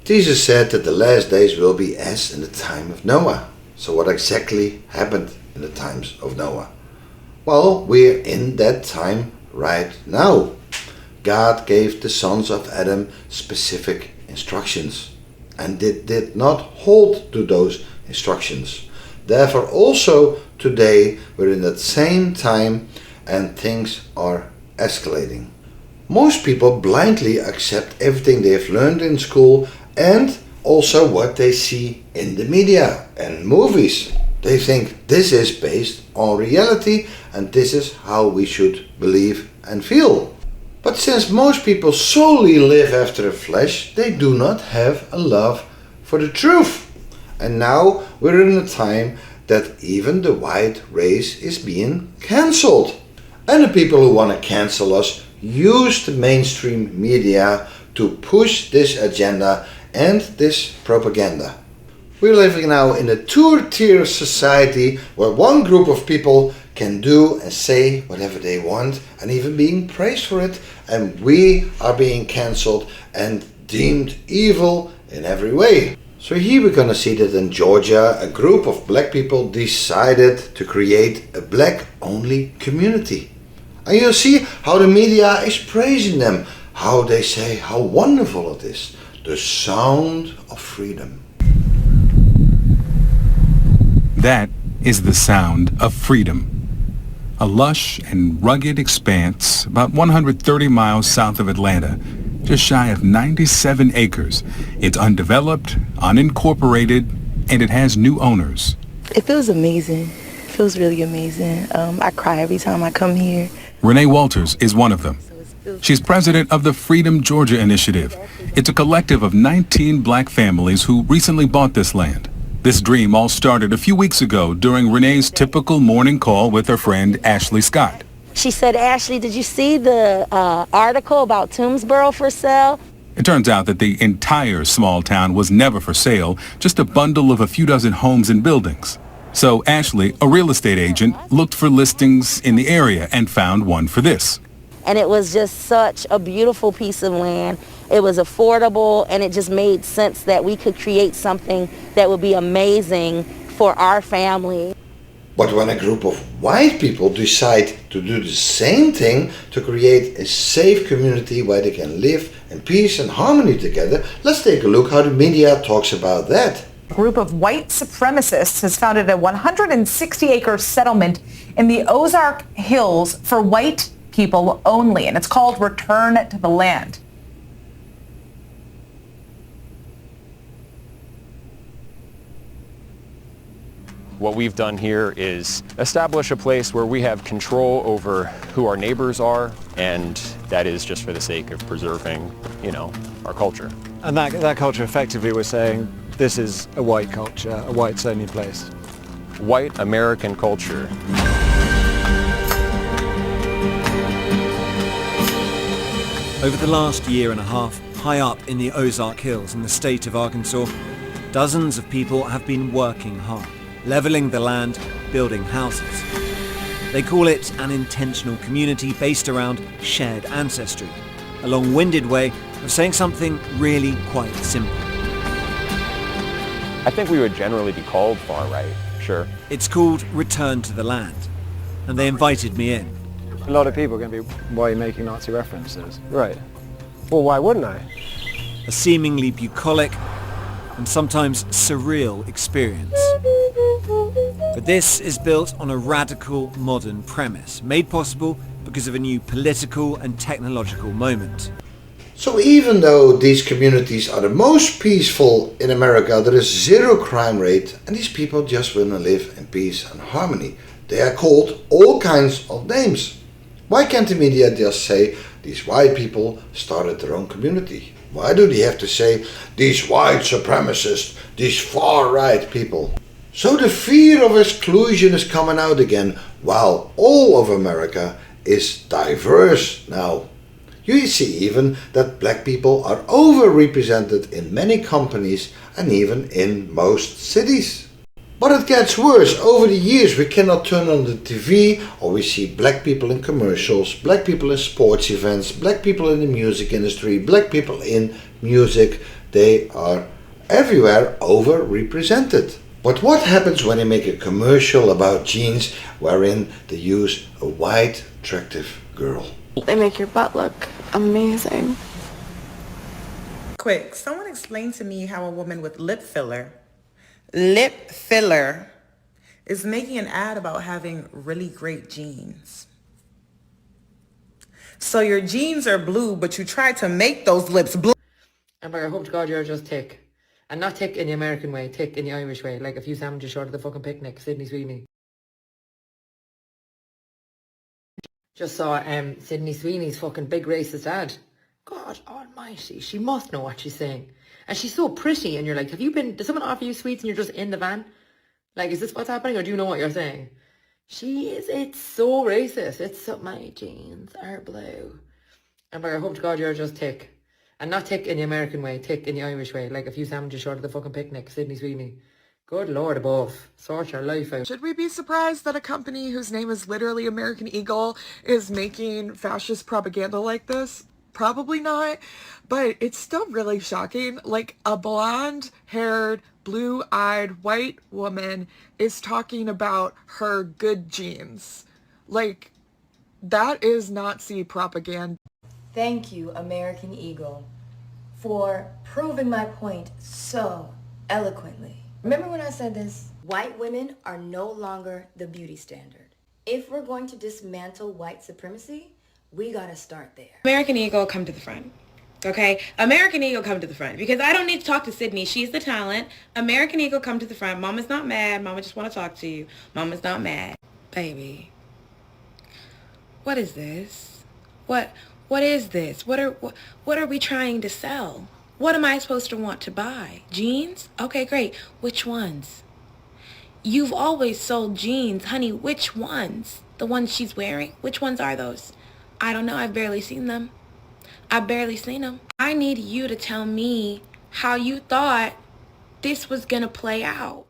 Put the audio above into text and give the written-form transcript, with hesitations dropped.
Jesus said that the last days will be as in the time of Noah. So what exactly happened in the times of Noah? Well, we're in that time right now. God gave the sons of Adam specific instructions, and they did not hold to those instructions. Therefore also today we're in that same time and things are escalating. Most people blindly accept everything they've learned in school and also what they see in the media and movies. They think this is based on reality and this is how we should believe and feel. But since most people solely live after the flesh, they do not have a love for the truth. And now we're in a time that even the white race is being cancelled. And the people who want to cancel us use the mainstream media to push this agenda and this propaganda. We're living now in a two-tier society where one group of people can do and say whatever they want and even being praised for it, and we are being cancelled and deemed evil in every way. So here we're gonna see that in Georgia, a group of black people decided to create a black-only community. And you'll see how the media is praising them, how they say how wonderful it is. The sound of freedom. That is the sound of freedom. A lush and rugged expanse about 130 miles south of Atlanta, just shy of 97 acres. It's undeveloped, unincorporated, and it has new owners. It feels amazing. It feels really amazing. I cry every time I come here. Renee Walters is one of them. She's president of the Freedom Georgia Initiative. It's a collective of 19 black families who recently bought this land. This dream all started a few weeks ago during Renee's typical morning call with her friend Ashley Scott. She said, Ashley, did you see the article about Toomsboro for sale? It turns out that the entire small town was never for sale, just a bundle of a few dozen homes and buildings. So Ashley, a real estate agent, looked for listings in the area and found one for this. And it was just such a beautiful piece of land. It was affordable, and it just made sense that we could create something that would be amazing for our family. But when a group of white people decide to do the same thing to create a safe community where they can live in peace and harmony together, let's take a look how the media talks about that. A group of white supremacists has founded a 160-acre settlement in the Ozark Hills for white people only, and it's called Return to the Land. What we've done here is establish a place where we have control over who our neighbors are, and that is just for the sake of preserving, our culture. And that culture, effectively, we're saying this is a white culture, a whites-only place. White American culture. Over the last year and a half, high up in the Ozark Hills in the state of Arkansas, dozens of people have been working hard, leveling the land, building houses. They call it an intentional community based around shared ancestry, a long-winded way of saying something really quite simple. I think we would generally be called far right, sure. It's called Return to the Land, and they invited me in. A lot of people are going to be, why are you making Nazi references? Right. Well, why wouldn't I? A seemingly bucolic and sometimes surreal experience. But this is built on a radical modern premise, made possible because of a new political and technological moment. So even though these communities are the most peaceful in America, there is zero crime rate and these people just want to live in peace and harmony. They are called all kinds of names. Why can't the media just say these white people started their own community? Why do they have to say these white supremacists, these far right people? So the fear of exclusion is coming out again, while all of America is diverse now. You see even that black people are overrepresented in many companies and even in most cities. But it gets worse. Over the years we cannot turn on the TV or we see black people in commercials, black people in sports events, black people in the music industry, black people in music, they are everywhere overrepresented. But what happens when they make a commercial about jeans wherein they use a white, attractive girl? They make your butt look amazing. Quick, someone explain to me how a woman with lip filler is making an ad about having really great jeans. So your jeans are blue, but you tried to make those lips blue. And I hope to God you're just thick. And not thick in the American way, thick in the Irish way, like a few sandwiches short of the fucking picnic, Sydney Sweeney. Just saw Sydney Sweeney's fucking big racist ad. God almighty, she must know what she's saying. And she's so pretty, and you're like, did someone offer you sweets and you're just in the van? Like, is this what's happening, or do you know what you're saying? It's so racist. It's so, my jeans are blue. And I hope to God you're just thick. And not thick in the American way, thick in the Irish way, like a few sandwiches short of the fucking picnic, Sydney Sweeney. Good Lord above. Sort your life out. Should we be surprised that a company whose name is literally American Eagle is making fascist propaganda like this? Probably not, but it's still really shocking. Like, a blonde-haired, blue-eyed white woman is talking about her good jeans. Like, that is Nazi propaganda. Thank you, American Eagle, for proving my point so eloquently. Remember when I said this? White women are no longer the beauty standard. If we're going to dismantle white supremacy, we gotta start there. American Eagle, come to the front. Okay? American Eagle, come to the front. Because I don't need to talk to Sydney. She's the talent. American Eagle, come to the front. Mama's not mad. Mama just want to talk to you. Mama's not mad. Baby. What is this? What is this? What are we trying to sell? What am I supposed to want to buy? Jeans? Okay, great. Which ones? You've always sold jeans. Honey, which ones? The ones she's wearing? Which ones are those? I don't know. I've barely seen them. I need you to tell me how you thought this was going to play out.